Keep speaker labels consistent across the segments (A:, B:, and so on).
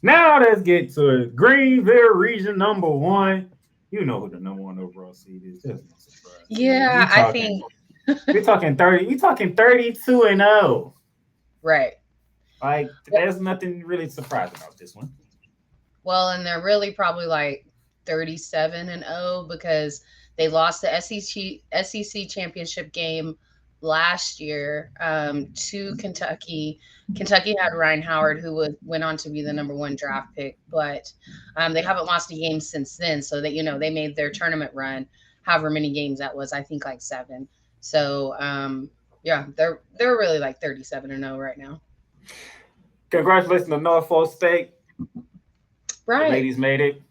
A: Now let's get to it. Greenville region number one. You know who the number one overall seed is. There's no surprise here.
B: Yeah, I think
A: We're talking 30. You talking 32 and 0.
B: right.
A: Like there's nothing really surprising about this one.
B: Well, and they're really probably like 37 and 0 because they lost the SEC championship game last year to Kentucky. Kentucky had Ryan Howard, who went on to be the number one draft pick, but they haven't lost a game since then. So that they made their tournament run, however many games that was. I think like seven. So yeah, they're really like 37 and 0 right now.
A: Congratulations to Norfolk State. The
B: Right.
A: ladies made it.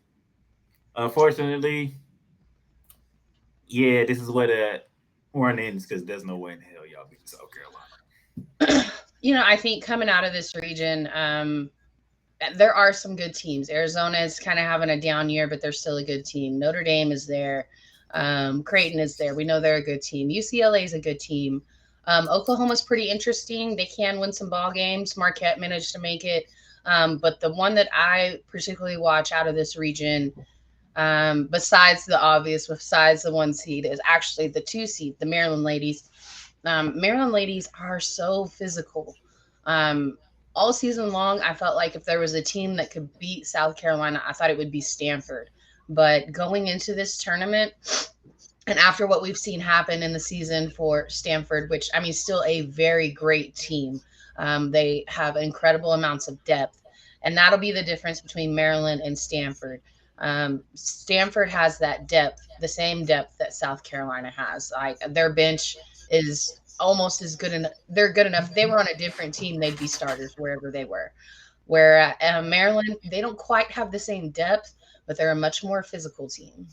A: Unfortunately, yeah, this is where the run ends because there's no way in hell y'all beat South Carolina.
B: I think coming out of this region, there are some good teams. Arizona is kind of having a down year, but they're still a good team. Notre Dame is there. Creighton is there. We know they're a good team. UCLA is a good team. Oklahoma's pretty interesting. They can win some ball games. Marquette managed to make it. But the one that I particularly watch out of this region, besides the obvious, besides the one seed, is actually the two seed, the Maryland ladies. Maryland ladies are so physical. Um, all season long, I felt like if there was a team that could beat South Carolina, I thought it would be Stanford. But going into this tournament, and after what we've seen happen in the season for Stanford, which I mean, still a very great team, they have incredible amounts of depth. And that'll be the difference between Maryland and Stanford. Stanford has that depth, the same depth that South Carolina has. Like their bench is almost as good enough. They're good enough. If they were on a different team, they'd be starters wherever they were. Where Maryland, they don't quite have the same depth, but they're a much more physical team.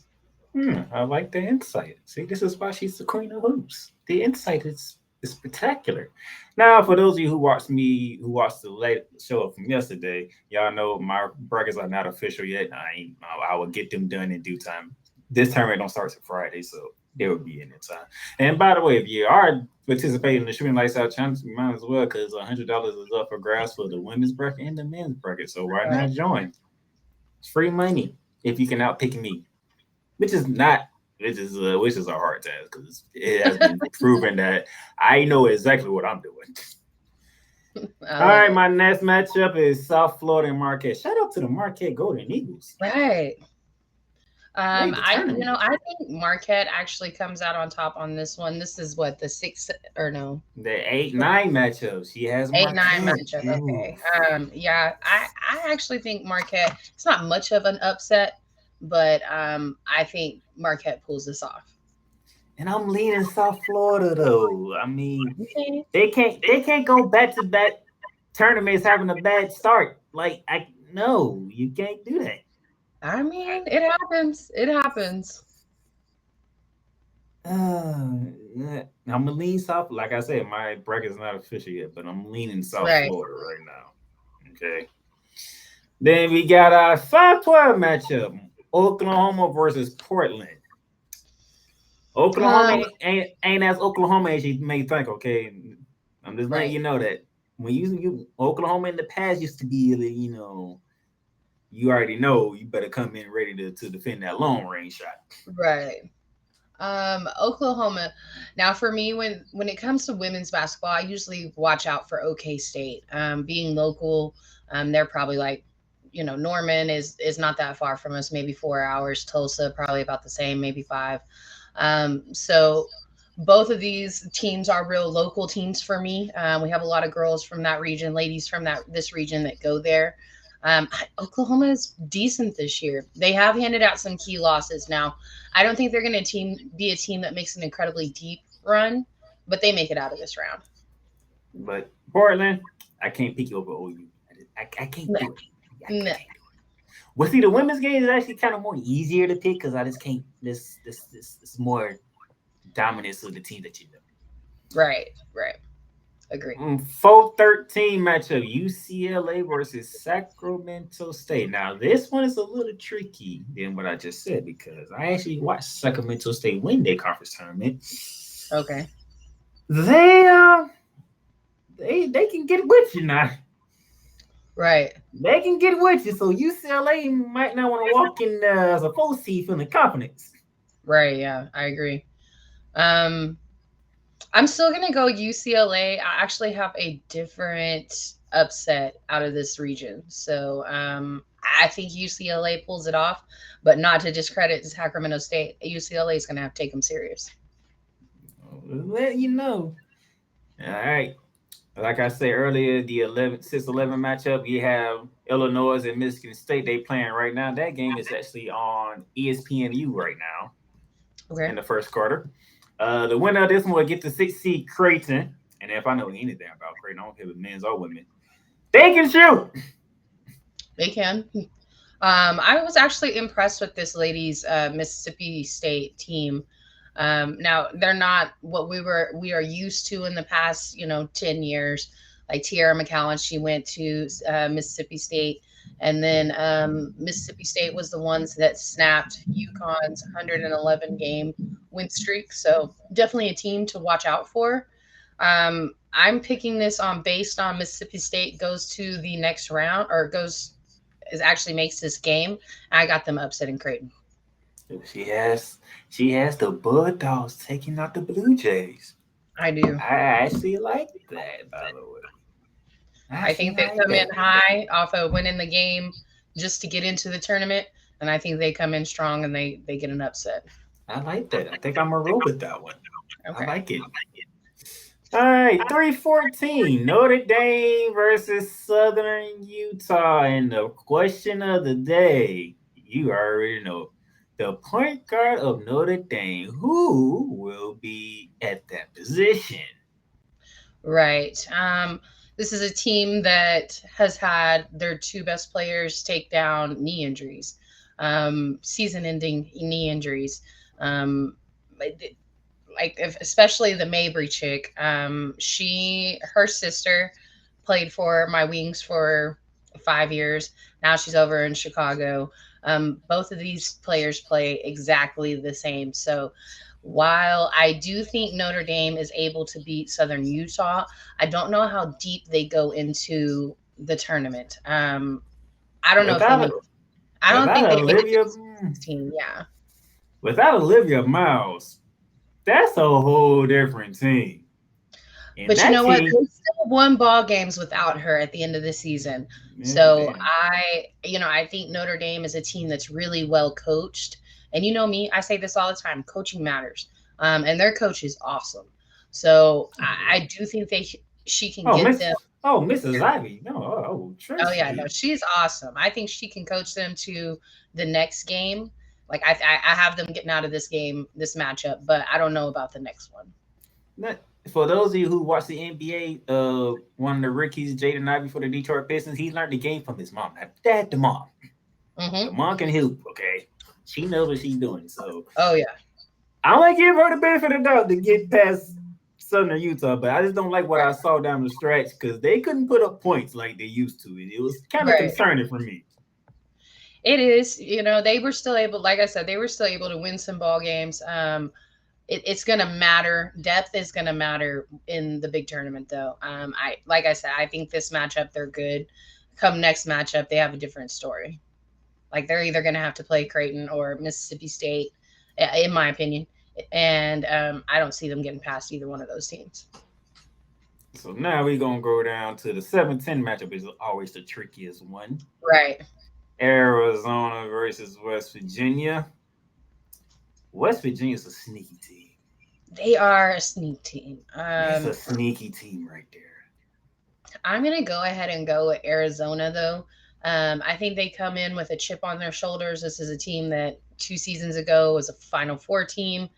A: I like the insight. See, this is why she's the queen of hoops. The insight is spectacular. Now, for those of you who watched the late show from yesterday, y'all know my brackets are not official yet. I will get them done in due time. This tournament don't start till Friday, so they will be in time. And by the way, if you are participating in the Shooting Lights Out Challenge, you might as well because $100 is up for grabs for the women's bracket and the men's bracket. So why
B: Right.
A: not join? It's free money if you can outpick me, which is not which is a hard task because it has been proven that I know exactly what I'm doing.
B: I
A: All
B: love
A: right,
B: it.
A: my next matchup is South Florida and Marquette. Shout out to the Marquette Golden Eagles.
B: Right.
A: Made the tournament.
B: I think Marquette actually comes out on top on this one. This is what the sixth or no
A: The 8-9 matchup. She has
B: 8-9
A: Marquette.
B: matchup.
A: Ooh.
B: Okay. Yeah, I actually think Marquette. It's not much of an upset, but I think Marquette pulls this off.
A: And I'm leaning South Florida though. I mean,
B: Okay.
A: they can't go back to back tournaments having a bad start. Like I no, you can't do that.
B: I mean, it happens. It happens.
A: Yeah. I'm gonna lean South. Like I said, my bracket is not official yet, but I'm leaning South
B: Right.
A: Florida right now. Okay. Then we got our 5-12 matchup: Oklahoma versus Portland. Oklahoma
B: Um.
A: ain't as Oklahoma as you may think. Okay, I'm just letting
B: Right.
A: you know that when you Oklahoma in the past used to be, you already know you better come in ready to defend that long range shot.
B: Right. Oklahoma. Now, for me, when it comes to women's basketball, I usually watch out for OK State. Being local, they're probably like, Norman is not that far from us, maybe 4 hours. Tulsa, probably about the same, maybe five. So both of these teams are real local teams for me. We have a lot of girls from that region, ladies from this region that go there. Oklahoma is decent this year. They have handed out some key losses. Now, I don't think they're going to be a team that makes an incredibly deep run, but they make it out of this round.
A: But Portland, I can't pick you over OU. I can't
B: No,
A: do it. I
B: no.
A: can't do it. Well, see, the women's game is actually kind of more easier to pick because I just can't. This more dominance of the team that you know.
B: Right, right. Agree.
A: 4-13 matchup: UCLA versus Sacramento State. Now, this one is a little tricky than what I just said because I actually watched Sacramento State win their conference tournament.
B: Okay.
A: They they can get with you now.
B: Right.
A: They can get with you, so UCLA might not want to walk in as a 4 seed feeling confidence.
B: Right. Yeah, I agree. Um, I'm still gonna go UCLA. I actually have a different upset out of this region. So I think UCLA pulls it off, but not to discredit Sacramento State. UCLA is gonna have to take them serious.
A: Let you know. All right. Like I said earlier, the 6-11 matchup, you have Illinois and Michigan State. They playing right now. That game is actually on ESPNU right now
B: Okay.
A: in the first quarter. The winner of this one will get the 6 seed Creighton. And if I know anything about Creighton, I don't care if it's men's or women. They can shoot.
B: They can. I was actually impressed with this lady's Mississippi State team. Now they're not what we are used to in the past, 10 years. Like Tierra McCowan, she went to Mississippi State, and then Mississippi State was the ones that snapped UConn's 111 game win streak. So definitely a team to watch out for. I'm picking this on based on Mississippi State goes to the next round or goes is actually makes this game. I got them upsetting Creighton.
A: She has she has the Bulldogs taking out the Blue Jays.
B: I do.
A: I actually like that, by the way. I
B: I
A: actually
B: think they
A: like
B: come in
A: that.
B: high off of winning the game just to get into the tournament, and I think they come in strong and they get an upset.
A: I like that. I think I'm a roll with that one. I
B: Okay.
A: like it. All right, 314. Notre Dame versus Southern Utah. And the question of the day, you already know. The point guard of Notre Dame, who will be at that position?
B: Right. This is a team that has had their two best players take down knee injuries, season-ending knee injuries. Um, like especially the Mabry chick. Her sister played for my Wings for 5 years. Now she's over in Chicago. Both of these players play exactly the same. So while I do think Notre Dame is able to beat Southern Utah, I don't know how deep they go into the tournament. I don't know if they
A: Without
B: make. I don't think
A: without
B: they make it to
A: Olivia
B: the 16. Yeah.
A: without Olivia Miles, that's a whole different team. And
B: But you
A: that
B: know what?
A: team,
B: They still won ball games without her at the end of the season. So
A: man,
B: I think Notre Dame is a team that's really well coached. And you know me, I say this all the time: coaching matters. And their coach is awesome. So I do think she can
A: oh
B: get
A: Miss
B: them.
A: oh Mrs. Ivy. No,
B: Oh
A: trust
B: yeah, no,
A: me.
B: she's awesome. I think she can coach them to the next game. Like I have them getting out of this game, this matchup, but I don't know about the next one.
A: For those of you who watch the NBA, one of the rookies, Jaden Ivey for the Detroit Pistons, he learned the game from his mom. Dad, the mom. The
B: Hmm.
A: mom can hoop, okay? She knows what she's doing. So
B: Oh yeah.
A: I want to give her the benefit of the doubt to get past Southern Utah, but I just don't like what I
B: Right.
A: saw down the stretch because they couldn't put up points like they used to. It was kind of
B: Right.
A: concerning for me.
B: It is, they were still able, like I said, they were still able to win some ball games. It's going to matter. Depth is going to matter in the big tournament, though. Like I said, I think this matchup they're good. Come next matchup, they have a different story. Like they're either going to have to play Creighton or Mississippi State, in my opinion. And I don't see them getting past either one of those teams.
A: So now we're going to go down to the 7-10 matchup, is always the trickiest one.
B: Right.
A: Arizona versus West Virginia. West Virginia's a sneaky team.
B: They are a sneak team.
A: That's a sneaky team right there.
B: I'm going to go ahead and go with Arizona, though. I think they come in with a chip on their shoulders. This is a team that 2 seasons ago was a Final Four team.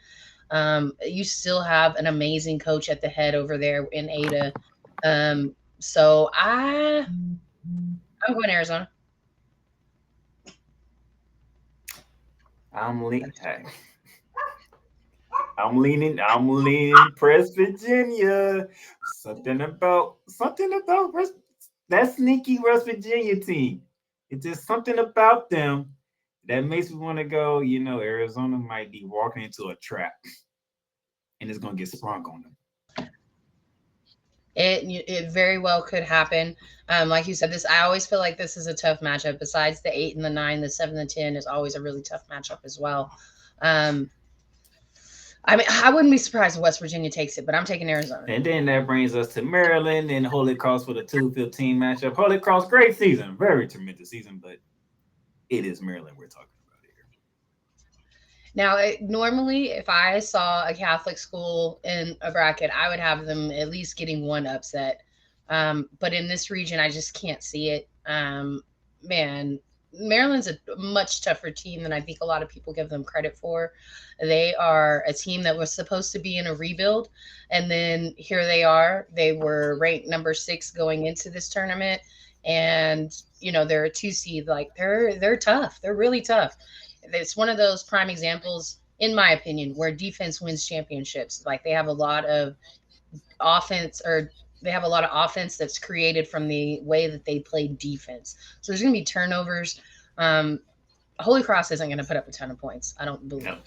B: You still have an amazing coach at the head over there in Ada. I'm going Arizona.
A: I'm leaning. I'm leaning Press Virginia. Something about that sneaky West Virginia team. It's just something about them that makes me want to go. Arizona might be walking into a trap, and it's gonna get sprung on them.
B: It very well could happen. Like you said, this I always feel like this is a tough matchup. Besides the 8 and the 9, the 7 and 10 is always a really tough matchup as well. Um, I mean, I wouldn't be surprised if West Virginia takes it, but I'm taking Arizona.
A: And then that brings us to Maryland and Holy Cross for the 2-15 matchup. Holy Cross, great season, very tremendous season, but it is Maryland we're talking about here.
B: Now, normally, if I saw a Catholic school in a bracket, I would have them at least getting one upset. But in this region, I just can't see it. Man, Maryland's a much tougher team than I think a lot of people give them credit for. They are a team that was supposed to be in a rebuild, and then here they are. They were ranked number 6 going into this tournament, and they're a 2 seed. Like they're tough. They're really tough. It's one of those prime examples, in my opinion, where defense wins championships. Like offense or they have a lot of offense that's created from the way that they play defense. So there's going to be turnovers. Um, Holy Cross isn't going to put up a ton of points, I don't
A: No.
B: believe.